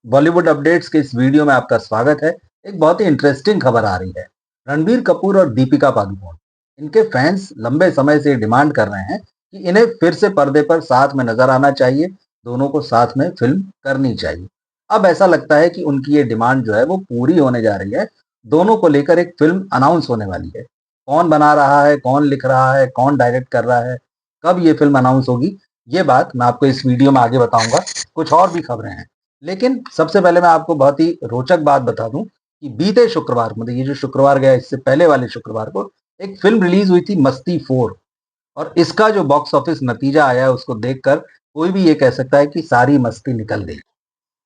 Bollywood updates के इस video में आपका स्वागत है। एक बहुत ही इंटरेस्टिंग खबर आ रही है। रणबीर कपूर और दीपिका पादुकोण, इनके फैंस लंबे समय से डिमांड कर रहे हैं कि इन्हें फिर से पर्दे पर साथ में नजर आना चाहिए, दोनों को साथ में फिल्म करनी चाहिए। अब ऐसा लगता है कि उनकी ये डिमांड जो है वो पूरी होने जा रही है। दोनों को लेकर एक फिल्म अनाउंस होने वाली है। कौन बना रहा है, कौन लिख रहा है, कौन डायरेक्ट कर रहा है, कब ये फिल्म अनाउंस होगी, ये बात मैं आपको इस वीडियो में आगे बताऊंगा। कुछ और भी खबरें हैं, लेकिन सबसे पहले मैं आपको बहुत ही रोचक बात बता दूं कि बीते शुक्रवार, मतलब ये जो शुक्रवार गया इससे पहले वाले शुक्रवार को एक फिल्म रिलीज हुई थी, मस्ती 4। और इसका जो बॉक्स ऑफिस नतीजा आया है उसको देखकर कोई भी ये कह सकता है कि सारी मस्ती निकल गई।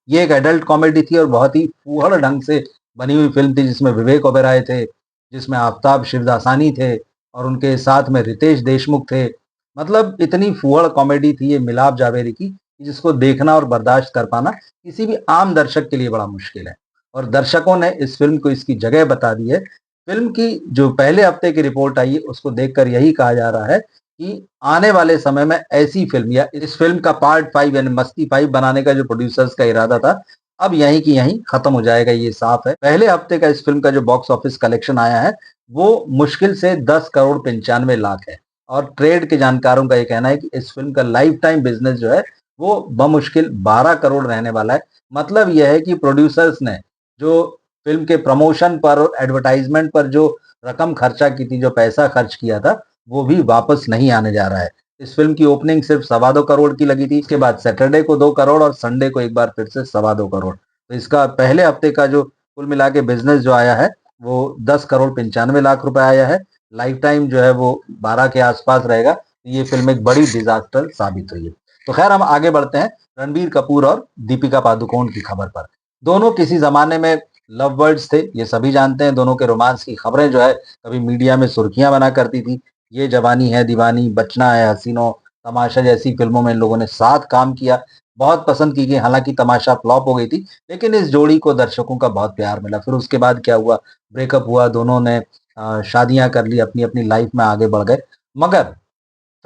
ये एक एडल्ट कॉमेडी थी और बहुत ही फूहड़ ढंग से बनी हुई फिल्म थी, जिसमें विवेक ओबेरॉय थे, जिसमें आफ्ताब शिवदासानी थे और उनके साथ में रितेश देशमुख थे। मतलब इतनी फूहड़ कॉमेडी थी ये मिलाप जावेरी की, कि जिसको देखना और बर्दाश्त कर पाना किसी भी आम दर्शक के लिए बड़ा मुश्किल है। और दर्शकों ने इस फिल्म को इसकी जगह बता दी है। फिल्म की जो पहले हफ्ते की रिपोर्ट आई है उसको देखकर यही कहा जा रहा है कि आने वाले समय में ऐसी फिल्म या इस फिल्म का पार्ट 5 यानी मस्ती 5 बनाने का जो प्रोड्यूसर्स का इरादा था, अब यहीं की यहीं खत्म हो जाएगा, ये साफ है। पहले हफ्ते का इस फिल्म का जो बॉक्स ऑफिस कलेक्शन आया है वो मुश्किल से 10 करोड़ 95 लाख है। और ट्रेड के जानकारों का ये कहना है कि इस फिल्म का लाइफ टाइम बिजनेस जो है वो बमुश्किल 12 करोड़ रहने वाला है। मतलब यह है कि प्रोड्यूसर्स ने जो फिल्म के प्रमोशन पर और एडवर्टाइजमेंट पर जो रकम खर्चा की थी, जो पैसा खर्च किया था, वो भी वापस नहीं आने जा रहा है। इस फिल्म की ओपनिंग सिर्फ 2.25 करोड़ की लगी थी। इसके बाद सैटरडे को 2 करोड़ और संडे को एक बार फिर से 2.25 करोड़। तो इसका पहले हफ्ते का जो कुल मिला के बिजनेस जो आया है वो 10 करोड़ 95 लाख रुपए आया है। लाइफ टाइम जो है वो 12 के आसपास रहेगा। ये फिल्म एक बड़ी डिजास्टर साबित हुई है। तो खैर, हम आगे बढ़ते हैं रणबीर कपूर और दीपिका पादुकोण की खबर पर। दोनों किसी जमाने में लव बर्ड्स थे, ये सभी जानते हैं। दोनों के रोमांस की खबरें जो है कभी मीडिया में सुर्खियां बना करती थी। ये जवानी है दीवानी, बचना है हसीनों, तमाशा जैसी फिल्मों में इन लोगों ने साथ काम किया। बहुत पसंद की गई, हालांकि तमाशा फ्लॉप हो गई थी, लेकिन इस जोड़ी को दर्शकों का बहुत प्यार मिला। फिर उसके बाद क्या हुआ, ब्रेकअप हुआ, दोनों ने शादियां कर ली, अपनी अपनी लाइफ में आगे बढ़ गए। मगर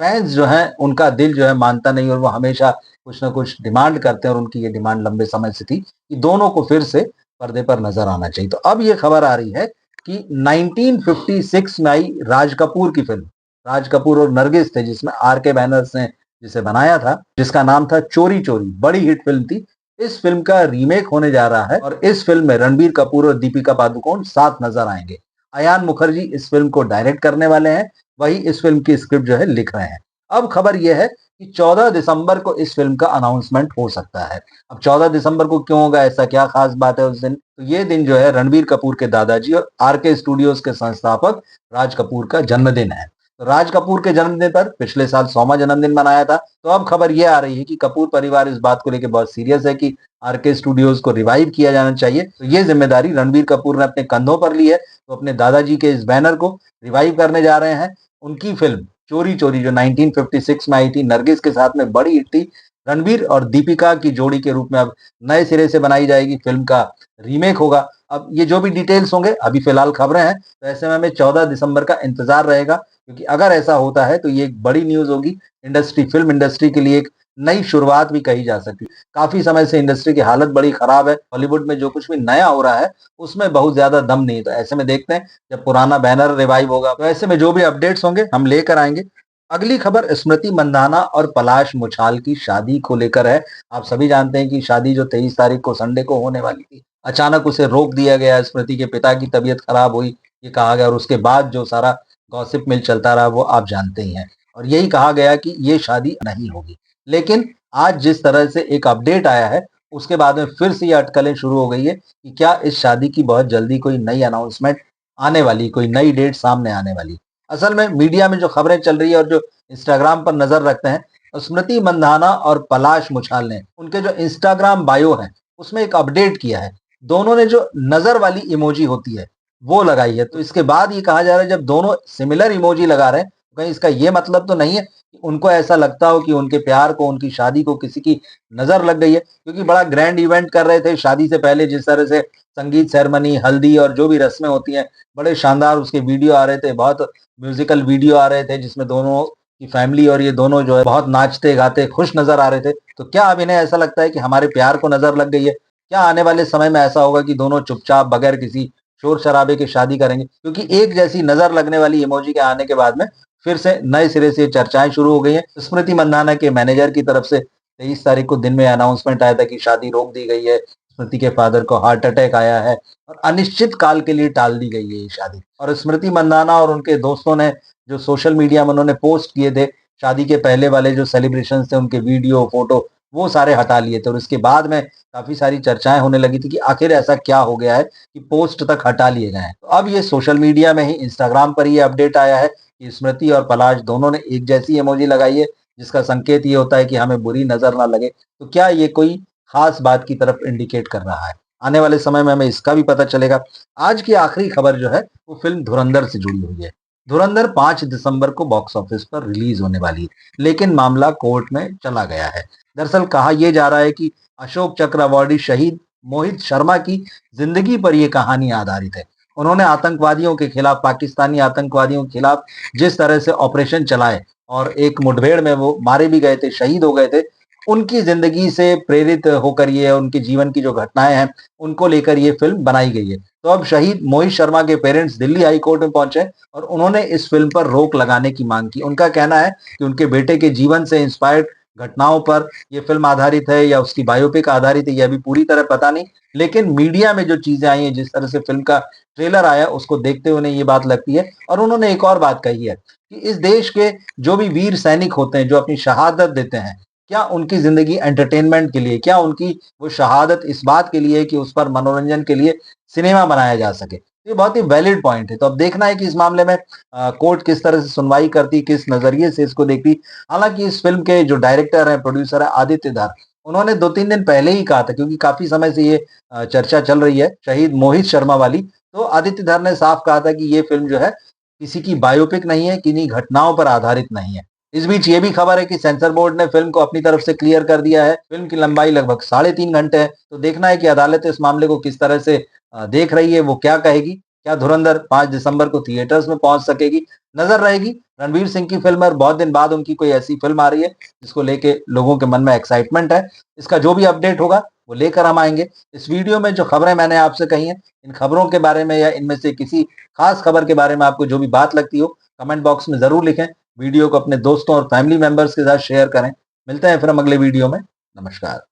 फैंस जो हैं उनका दिल जो है मानता नहीं और वो हमेशा कुछ ना कुछ डिमांड करते हैं। और उनकी ये डिमांड लंबे समय से थी कि दोनों को फिर से पर्दे पर नजर आना चाहिए। तो अब ये खबर आ रही है कि 1956 में आई राज कपूर की फिल्म, राज कपूर और नरगिस थे, जिसमें आर के बैनर्स ने जिसे बनाया था, जिसका नाम था चोरी चोरी, बड़ी हिट फिल्म थी। इस फिल्म का रीमेक होने जा रहा है और इस फिल्म में रणबीर कपूर और दीपिका पादुकोण साथ नजर आएंगे। अयान मुखर्जी इस फिल्म को डायरेक्ट करने वाले हैं, वही इस फिल्म की स्क्रिप्ट जो है लिख रहे हैं। अब खबर यह है कि 14 दिसंबर को इस फिल्म का अनाउंसमेंट हो सकता है। अब 14 दिसंबर को क्यों होगा, ऐसा क्या खास बात है उस दिन? तो ये दिन जो है रणबीर कपूर के दादाजी और आर के स्टूडियोज के संस्थापक राज कपूर का जन्मदिन है। तो राज कपूर के जन्मदिन पर पिछले साल 100वां जन्मदिन मनाया था। तो अब खबर यह आ रही है कि कपूर परिवार इस बात को लेकर बहुत सीरियस है कि आर के स्टूडियोज को रिवाइव किया जाना चाहिए। तो ये जिम्मेदारी रणबीर कपूर ने अपने कंधों पर ली है। तो अपने दादाजी के इस बैनर को रिवाइव करने जा रहे हैं। उनकी फिल्म चोरी चोरी जो 1956 में आई थी, नरगिस के साथ में बड़ी हिट थी, रणबीर और दीपिका की जोड़ी के रूप में अब नए सिरे से बनाई जाएगी। फिल्म का रीमेक होगा। अब ये जो भी डिटेल्स होंगे, अभी फिलहाल खबरें हैं, तो ऐसे में हमें 14 दिसंबर का इंतजार रहेगा, क्योंकि अगर ऐसा होता है तो ये एक बड़ी न्यूज होगी इंडस्ट्री, फिल्म इंडस्ट्री के लिए। एक नई शुरुआत भी कही जा सकती है। काफी समय से इंडस्ट्री की हालत बड़ी खराब है। बॉलीवुड में जो कुछ भी नया हो रहा है उसमें बहुत ज्यादा दम नहीं है। तो ऐसे में देखते हैं जब पुराना बैनर रिवाइव होगा तो ऐसे में जो भी अपडेट्स होंगे हम लेकर आएंगे। अगली खबर स्मृति मंदाना और पलाश मुछाल की शादी को लेकर है। आप सभी जानते हैं कि शादी जो 23 तारीख को संडे को होने वाली थी, अचानक उसे रोक दिया गया। स्मृति के पिता की तबीयत खराब हुई, ये कहा गया, और उसके बाद जो सारा गॉसिप मिल चलता रहा वो आप जानते ही हैं। और यही कहा गया कि ये शादी नहीं होगी। लेकिन आज जिस तरह से एक अपडेट आया है उसके बाद में फिर से ये अटकलें शुरू हो गई है कि क्या इस शादी की बहुत जल्दी कोई नई अनाउंसमेंट आने वाली, कोई नई डेट सामने आने वाली। असल में मीडिया में जो खबरें चल रही है और जो इंस्टाग्राम पर नजर रखते हैं, स्मृति मंधाना और पलाश मुछाल ने उनके जो इंस्टाग्राम बायो है उसमें एक अपडेट किया है। दोनों ने जो नजर वाली इमोजी होती है वो लगाई है। तो इसके बाद ये कहा जा रहा है जब दोनों सिमिलर इमोजी लगा रहे हैं तो कहीं इसका ये मतलब तो नहीं है कि उनको ऐसा लगता हो कि उनके प्यार को, उनकी शादी को किसी की नजर लग गई है। क्योंकि बड़ा ग्रैंड इवेंट कर रहे थे शादी से पहले, जिस तरह से संगीत सेरेमनी, हल्दी और जो भी रस्में होती हैं, बड़े शानदार उसके वीडियो आ रहे थे, बहुत म्यूजिकल वीडियो आ रहे थे जिसमें दोनों की फैमिली और ये दोनों जो है बहुत नाचते गाते खुश नजर आ रहे थे। तो क्या अब इन्हें ऐसा लगता है कि हमारे प्यार को नजर लग गई है? क्या आने वाले समय में ऐसा होगा कि दोनों चुपचाप बगैर किसी शोर शराबे के शादी करेंगे? क्योंकि एक जैसी नजर लगने वाली इमोजी के आने के बाद में फिर से नए सिरे से चर्चाएं शुरू हो गई हैं। स्मृति मंदाना के मैनेजर की तरफ से 23 तारीख को दिन में अनाउंसमेंट आया था कि शादी रोक दी गई है। स्मृति के फादर को हार्ट अटैक आया है और अनिश्चित काल के लिए टाल दी गई है ये शादी। और स्मृति मंदाना और उनके दोस्तों ने जो सोशल मीडिया में उन्होंने पोस्ट किए थे, शादी के पहले वाले जो सेलिब्रेशंस थे, उनके वीडियो, फोटो वो सारे हटा लिए थे और उसके बाद में काफ़ी सारी चर्चाएँ होने लगी थी कि आखिर ऐसा क्या हो गया है कि पोस्ट तक हटा लिए गए हैं। तो अब ये सोशल मीडिया में ही इंस्टाग्राम पर ये अपडेट आया है कि स्मृति और पलाश दोनों ने एक जैसी इमोजी लगाई है, जिसका संकेत ये होता है कि हमें बुरी नज़र ना लगे। तो क्या ये कोई ख़ास बात की तरफ इंडिकेट कर रहा है? आने वाले समय में हमें इसका भी पता चलेगा। आज की आखिरी खबर जो है, वो फ़िल्म धुरंधर से जुड़ी हुई है। धुरंधर 5 दिसंबर को बॉक्स ऑफिस पर रिलीज होने वाली है, लेकिन मामला कोर्ट में चला गया है। दरअसल कहा यह जा रहा है कि अशोक चक्र अवार्डी शहीद मोहित शर्मा की जिंदगी पर यह कहानी आधारित है। उन्होंने आतंकवादियों के खिलाफ, पाकिस्तानी आतंकवादियों के खिलाफ जिस तरह से ऑपरेशन चलाए और एक मुठभेड़ में वो मारे भी गए थे, शहीद हो गए थे, उनकी जिंदगी से प्रेरित होकर ये उनके जीवन की जो घटनाएं हैं, उनको लेकर ये फिल्म बनाई गई है। तो अब शहीद मोहित शर्मा के पेरेंट्स दिल्ली हाई कोर्ट में पहुंचे और उन्होंने इस फिल्म पर रोक लगाने की मांग की। उनका कहना है कि उनके बेटे के जीवन से इंस्पायर्ड घटनाओं पर ये फिल्म आधारित है या उसकी बायोपिक आधारित है, यह अभी पूरी तरह पता नहीं। लेकिन मीडिया में जो चीजें आई हैं, जिस तरह से फिल्म का ट्रेलर आया, उसको देखते हुए उन्हें ये बात लगती है। और उन्होंने एक और बात कही है कि इस देश के जो भी वीर सैनिक होते हैं, जो अपनी शहादत देते हैं, क्या उनकी जिंदगी एंटरटेनमेंट के लिए, क्या उनकी वो शहादत इस बात के लिए कि उस पर मनोरंजन के लिए सिनेमा बनाया जा सके? ये बहुत ही वैलिड पॉइंट है। तो अब देखना है कि इस मामले में कोर्ट किस तरह से सुनवाई करती, किस नजरिए से इसको देखती। हालांकि इस फिल्म के जो डायरेक्टर हैं, प्रोड्यूसर है आदित्य धर, उन्होंने 2-3 दिन पहले ही कहा था, क्योंकि काफी समय से ये चर्चा चल रही है शहीद मोहित शर्मा वाली। तो आदित्य धर ने साफ कहा था कि ये फिल्म जो है किसी की बायोपिक नहीं है, किन्हीं घटनाओं पर आधारित नहीं है। इस बीच ये भी खबर है कि सेंसर बोर्ड ने फिल्म को अपनी तरफ से क्लियर कर दिया है। फिल्म की लंबाई लगभग 3.5 घंटे है। तो देखना है कि अदालत इस मामले को किस तरह से देख रही है, वो क्या कहेगी। क्या धुरंधर 5 दिसंबर को थिएटर्स में पहुंच सकेगी? नजर रहेगी। रणवीर सिंह की फिल्म है और बहुत दिन बाद उनकी कोई ऐसी फिल्म आ रही है जिसको लेके लोगों के मन में एक्साइटमेंट है। इसका जो भी अपडेट होगा वो लेकर हम आएंगे। इस वीडियो में जो खबरें मैंने आपसे कही हैं, इन खबरों के बारे में या इनमें से किसी खास खबर के बारे में आपको जो भी बात लगती हो, कमेंट बॉक्स में जरूर लिखें। वीडियो को अपने दोस्तों और फैमिली मेंबर्स के साथ शेयर करें। मिलते हैं फिर हम अगले वीडियो में। नमस्कार।